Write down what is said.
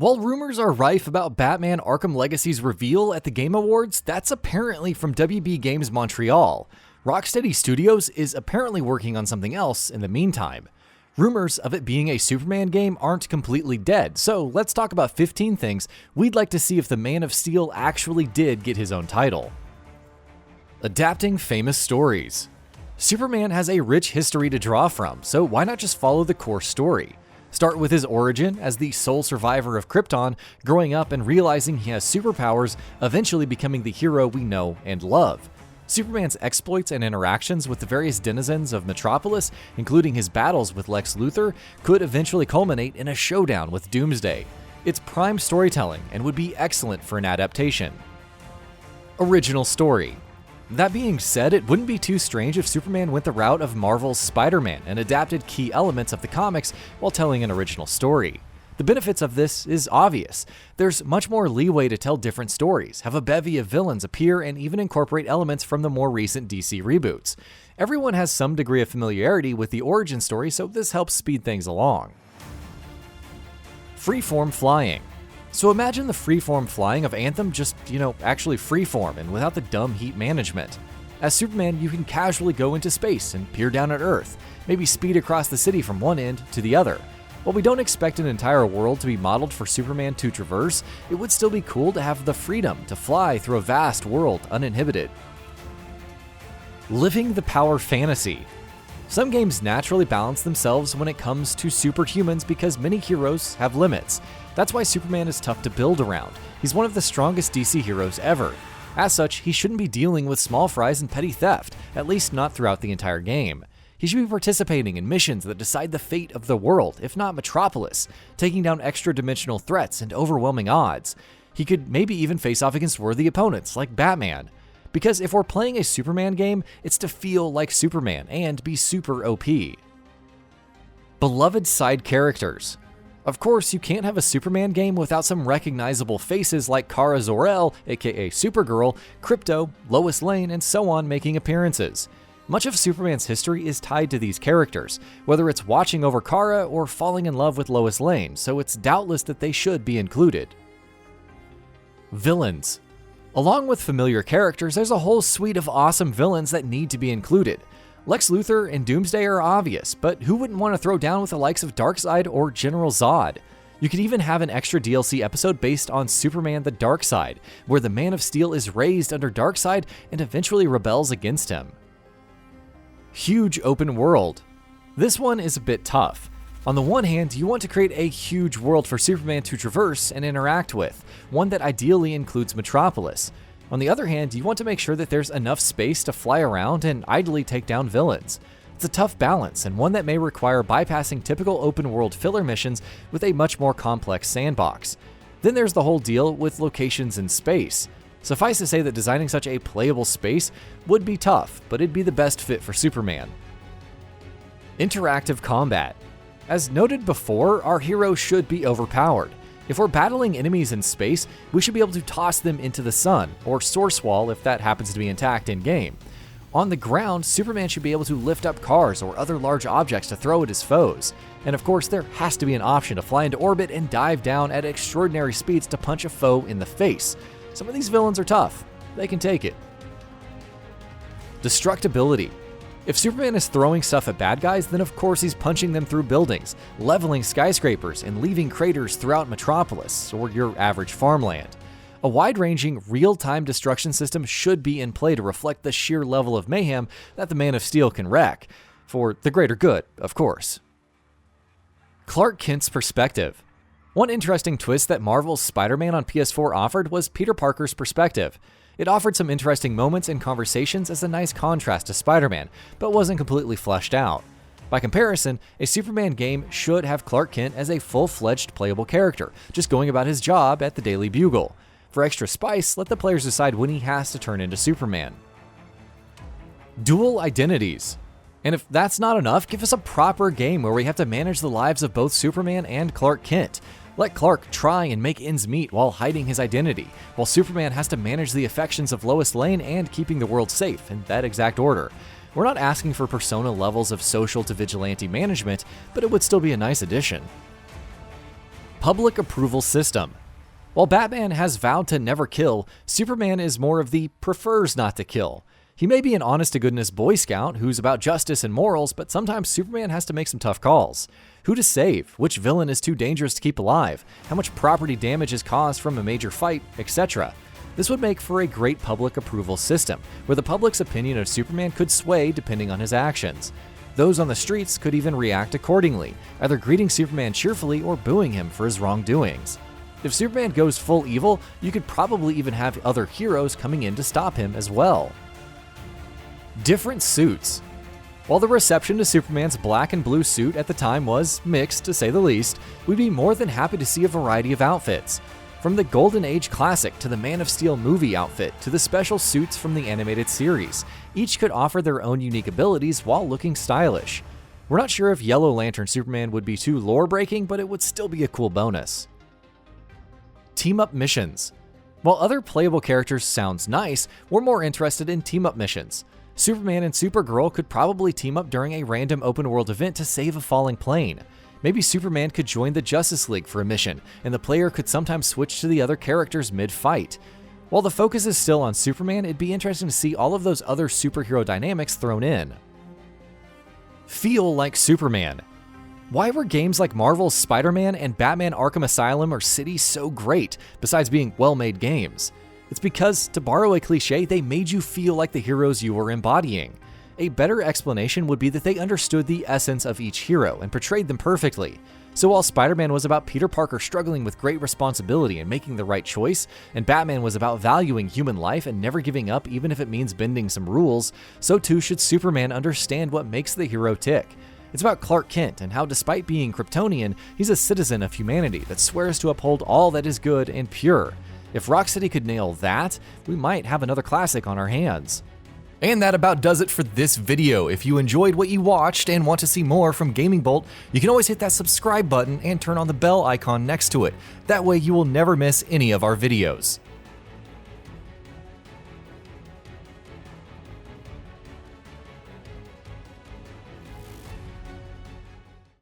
While rumors are rife about Batman Arkham Legacy's reveal at the Game Awards, that's apparently from WB Games Montreal. Rocksteady Studios is apparently working on something else in the meantime. Rumors of it being a Superman game aren't completely dead, so let's talk about 15 things we'd like to see if the Man of Steel actually did get his own title. Adapting famous stories. Superman has a rich history to draw from, so why not just follow the core story? Start with his origin as the sole survivor of Krypton, growing up and realizing he has superpowers, eventually becoming the hero we know and love. Superman's exploits and interactions with the various denizens of Metropolis, including his battles with Lex Luthor, could eventually culminate in a showdown with Doomsday. It's prime storytelling and would be excellent for an adaptation. Original story. That being said, it wouldn't be too strange if Superman went the route of Marvel's Spider-Man and adapted key elements of the comics while telling an original story. The benefits of this is obvious. There's much more leeway to tell different stories, have a bevy of villains appear, and even incorporate elements from the more recent DC reboots. Everyone has some degree of familiarity with the origin story, so this helps speed things along. Freeform flying. So imagine the freeform flying of Anthem just, actually freeform and without the dumb heat management. As Superman, you can casually go into space and peer down at Earth, maybe speed across the city from one end to the other. While we don't expect an entire world to be modeled for Superman to traverse, it would still be cool to have the freedom to fly through a vast world uninhibited. Living the power fantasy. Some games naturally balance themselves when it comes to superhumans because many heroes have limits. That's why Superman is tough to build around. He's one of the strongest DC heroes ever. As such, he shouldn't be dealing with small fries and petty theft, at least not throughout the entire game. He should be participating in missions that decide the fate of the world, if not Metropolis, taking down extra-dimensional threats and overwhelming odds. He could maybe even face off against worthy opponents, like Batman. Because if we're playing a Superman game, it's to feel like Superman and be super OP. Beloved side characters. Of course, you can't have a Superman game without some recognizable faces like Kara Zor-El, aka Supergirl, Krypto, Lois Lane, and so on making appearances. Much of Superman's history is tied to these characters, whether it's watching over Kara or falling in love with Lois Lane, so it's doubtless that they should be included. Villains. Along with familiar characters, there's a whole suite of awesome villains that need to be included. Lex Luthor and Doomsday are obvious, but who wouldn't want to throw down with the likes of Darkseid or General Zod? You could even have an extra DLC episode based on Superman the Darkseid, where the Man of Steel is raised under Darkseid and eventually rebels against him. Huge open world. This one is a bit tough. On the one hand, you want to create a huge world for Superman to traverse and interact with, one that ideally includes Metropolis. On the other hand, you want to make sure that there's enough space to fly around and idly take down villains. It's a tough balance, and one that may require bypassing typical open world filler missions with a much more complex sandbox. Then there's the whole deal with locations in space. Suffice to say that designing such a playable space would be tough, but it'd be the best fit for Superman. Interactive combat. As noted before, our hero should be overpowered. If we're battling enemies in space, we should be able to toss them into the sun, or source wall if that happens to be intact in-game. On the ground, Superman should be able to lift up cars or other large objects to throw at his foes. And of course, there has to be an option to fly into orbit and dive down at extraordinary speeds to punch a foe in the face. Some of these villains are tough. They can take it. Destructibility. If Superman is throwing stuff at bad guys, then of course he's punching them through buildings, leveling skyscrapers, and leaving craters throughout Metropolis, or your average farmland. A wide-ranging, real-time destruction system should be in play to reflect the sheer level of mayhem that the Man of Steel can wreak, for the greater good, of course. Clark Kent's perspective. One interesting twist that Marvel's Spider-Man on PS4 offered was Peter Parker's perspective. It offered some interesting moments and conversations as a nice contrast to Spider-Man, but wasn't completely fleshed out. By comparison, a Superman game should have Clark Kent as a full-fledged playable character, just going about his job at the Daily Bugle. For extra spice, let the players decide when he has to turn into Superman. Dual identities. And if that's not enough, give us a proper game where we have to manage the lives of both Superman and Clark Kent. Let Clark try and make ends meet while hiding his identity, while Superman has to manage the affections of Lois Lane and keeping the world safe in that exact order. We're not asking for Persona levels of social to vigilante management, but it would still be a nice addition. Public approval system. While Batman has vowed to never kill, Superman is more of the prefers not to kill. He may be an honest-to-goodness Boy Scout who's about justice and morals, but sometimes Superman has to make some tough calls. Who to save, which villain is too dangerous to keep alive, how much property damage is caused from a major fight, etc. This would make for a great public approval system, where the public's opinion of Superman could sway depending on his actions. Those on the streets could even react accordingly, either greeting Superman cheerfully or booing him for his wrongdoings. If Superman goes full evil, you could probably even have other heroes coming in to stop him as well. Different suits. While the reception to Superman's black and blue suit at the time was mixed, to say the least, we'd be more than happy to see a variety of outfits. From the Golden Age classic to the Man of Steel movie outfit to the special suits from the animated series, each could offer their own unique abilities while looking stylish. We're not sure if Yellow Lantern Superman would be too lore-breaking, but it would still be a cool bonus. Team-up missions. While other playable characters sounds nice, we're more interested in team-up missions. Superman and Supergirl could probably team up during a random open-world event to save a falling plane. Maybe Superman could join the Justice League for a mission, and the player could sometimes switch to the other characters mid-fight. While the focus is still on Superman, it'd be interesting to see all of those other superhero dynamics thrown in. Feel like Superman. Why were games like Marvel's Spider-Man and Batman Arkham Asylum or City so great, besides being well-made games? It's because, to borrow a cliche, they made you feel like the heroes you were embodying. A better explanation would be that they understood the essence of each hero and portrayed them perfectly. So while Spider-Man was about Peter Parker struggling with great responsibility and making the right choice, and Batman was about valuing human life and never giving up even if it means bending some rules, so too should Superman understand what makes the hero tick. It's about Clark Kent and how, despite being Kryptonian, he's a citizen of humanity that swears to uphold all that is good and pure. If Rocksteady could nail that, we might have another classic on our hands. And that about does it for this video. If you enjoyed what you watched and want to see more from GamingBolt, you can always hit that subscribe button and turn on the bell icon next to it. That way you will never miss any of our videos.